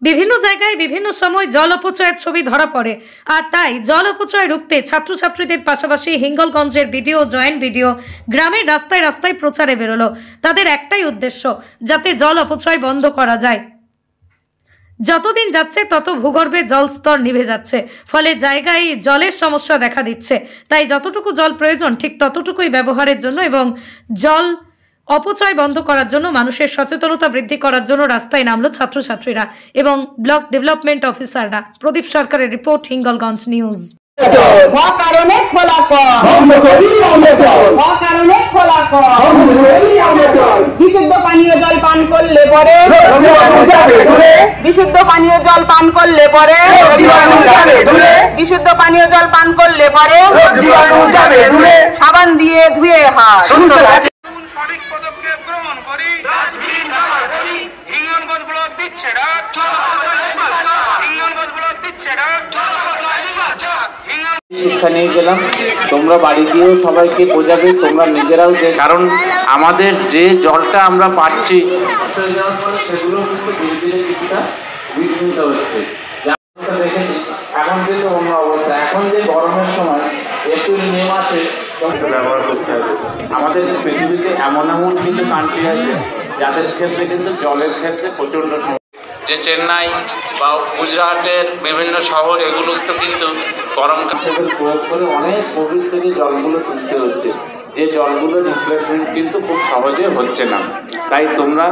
বিভিন্ন জায়গায় বিভিন্ন সময় জল অপচয়ের ছবি ধরা পড়ে, আর তাই জল অপচয় রুখতে ছাত্রছাত্রীদের পাশাপাশি হিঙ্গলগঞ্জের ভিডিও জয়েন্ট ভিডিও গ্রামের রাস্তায় রাস্তায় প্রচারে বেরোলো। তাদের একটাই উদ্দেশ্য, যাতে জল অপচয় বন্ধ করা যায়। যতদিন যাচ্ছে তত ভূগর্ভে জল স্তর নিভে যাচ্ছে, ফলে জায়গায় জলের সমস্যা দেখা দিচ্ছে। তাই যতটুকু জল প্রয়োজন ঠিক ততটুকুই ব্যবহারের জন্য এবং জল অপচয় বন্ধ করার জন্য মানুষের সচেতনতা বৃদ্ধি করার জন্য রাস্তায় নামলো ছাত্রছাত্রীরা এবং ব্লক ডেভেলপমেন্ট অফিসাররা। প্রদীপ সরকারের রিপোর্ট, হিঙ্গলগঞ্জ নিউজ। বিশুদ্ধ পানীয় জল পান করলে পরে বিশুদ্ধ পানীয় জল পান করলে পরে বিশুদ্ধ পানীয় জল পান করলে পরে সাবান দিয়ে ধুয়ে হাত। সঠিক পদক্ষেপ গ্রহণ করি। হিঙ্গলগঞ্জ ব্লক দিচ্ছে ডাক, হিঙ্গলগঞ্জ ব্লক দিচ্ছে ডাক। শিক্ষা নিয়ে গেলাম, তোমরা বাড়ি গিয়েও সবাইকে বোঝাবে, তোমরা নিজেরাও যে, কারণ আমাদের যে জলটা আমরা পাচ্ছি সেগুলো কিন্তু ধীরে ধীরে কিছুটা বিঘ্নিত হচ্ছে। এখন যেহেতু অন্য অবস্থা, এখন যে গরমের সময় এপ্রিল মে মাসে ব্যবহার করতে হবে। আমাদের পৃথিবীতে এমন এমন কিছু কান্ট্রি আছে যাদের ক্ষেত্রে কিন্তু জলের ক্ষেত্রে প্রচণ্ড যে চেন্নাই বা গুজরাটের বিভিন্ন শহর, এগুলো তো কিন্তু গরমকালে প্রয়োগ করে অনেক কোভিড থেকে জলগুলো তুলতে হচ্ছে, যে জলগুলো রিপ্লেসমেন্ট কিন্তু খুব সহজে হচ্ছে না। তাই তোমরা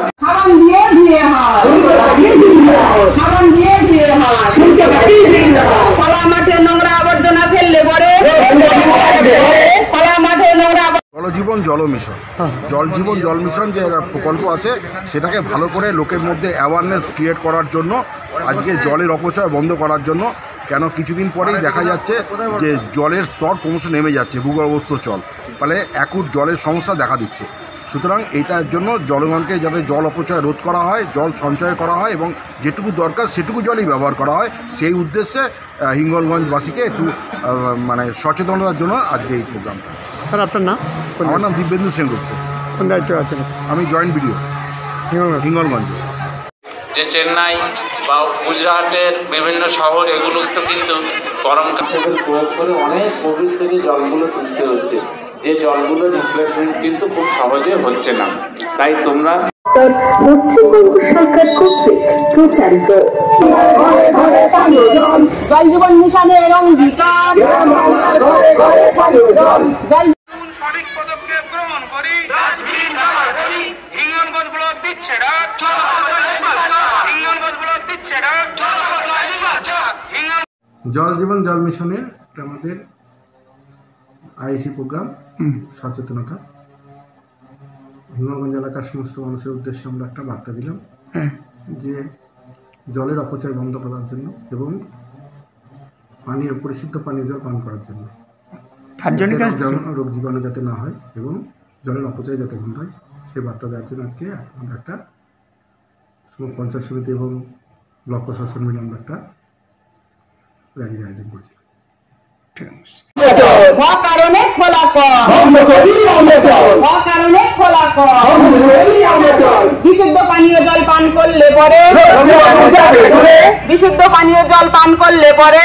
নোংরা আবর্জনা ফেললে পরে জল জীবন জল মিশন, জল জীবন জল মিশন যে প্রকল্প আছে সেটাকে ভালো করে লোকের মধ্যে অ্যাওয়ারনেস ক্রিয়েট করার জন্য, আজকে জলের অপচয় বন্ধ করার জন্য। কেন কিছুদিন পরেই দেখা যাচ্ছে যে জলের স্তর ক্রমশ নেমে যাচ্ছে, ভূগর্ভস্থ জল, ফলে অ্যাকুট জলের সমস্যা দেখা দিচ্ছে। সুতরাং এইটার জন্য জনগণকে যাতে জল অপচয় রোধ করা হয়, জল সঞ্চয় করা হয় এবং যেটুকু দরকার সেটুকু জলই ব্যবহার করা হয়, সেই উদ্দেশ্যে হিঙ্গলগঞ্জবাসীকে একটু সচেতনতার জন্য আজকে এই প্রোগ্রামটা। স্যার আপনার নাম? আমার নাম দিব্যেন্দু সেনগুপ্ত। কোন দায়িত্বে আছেন? আমি জয়েন্ট ভিডিও হিঙ্গলগঞ্জে। যে চেন্নাই বা গুজরাটের বিভিন্ন শহর, এগুলো তো কিন্তু গরমকালে প্রয়োগ করে অনেক কোভিড থেকে জলগুলো তুলতে হচ্ছে, যে জলগুলো রিপ্লেসমেন্ট কিন্তু খুব সহজে হচ্ছে না। তাই তোমরা পশ্চিমবঙ্গ সরকার কর্তৃক প্রচারিত জল জীবন মিশনের অঙ্গীকার সঠিক পদক্ষেপ গ্রহণ করি। হিঙ্গলগঞ্জ ব্লক দিচ্ছে ডাক, হিঙ্গলগঞ্জ ব্লক দিচ্ছে ডাক। জল জীবন জল মিশনের আমাদের আইসি প্রোগ্রাম সচেতনতা। হিঙ্গলগঞ্জ এলাকার সমস্ত মানুষের উদ্দেশ্যে আমরা একটা বার্তা দিলাম যে জলের অপচয় বন্ধ করার জন্য এবং পরিশুদ্ধ পানীয় জল পান করার জন্য, তার জন্য রোগ জীবাণু যাতে না হয় এবং জলের অপচয় যাতে বন্ধ হয়, সেই বার্তা দেওয়ার জন্য আজকে আমরা একটা পঞ্চায়েত সমিতি এবং ব্লক প্রশাসন মিলে আমরা একটা র্যালির আয়োজন করছিলাম। বিশুদ্ধ পানীয় জল পান করলে পরে বিশুদ্ধ পানীয় জল পান করলে পরে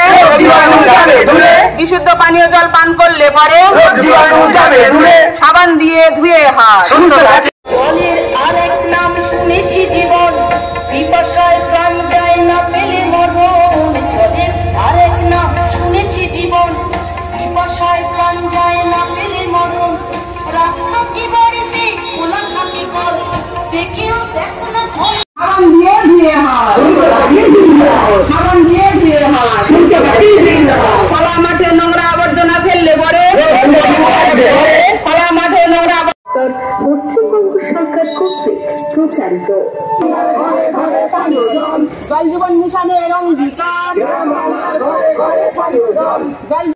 বিশুদ্ধ পানীয় জল পান করলে পরে সাবান দিয়ে ধুয়ে হাত। জলের আরেক নাম শুনেছি জীবন, পিপাসায় প্রাণ যায় না পেলে মরণ। জলের আরেক নাম শুনেছি জীবন, পিপাসায় প্রাণ যায় না পেলে মরণ। রাস্তা কি বাড়িতে খোলা থাকে কল, দেখেও দেখো না ভয়। সাবান দিয়ে ধুয়ে হাত, সাবান দিয়ে ধুয়ে হাত। খোলা মাঠে নোংরা আবর্জনা ফেললে পরে খোলা মাঠে নোংরা পশ্চিমবঙ্গ সরকার কর্তৃক প্রচারিত জল জীবন মিশনের অঙ্গীকার।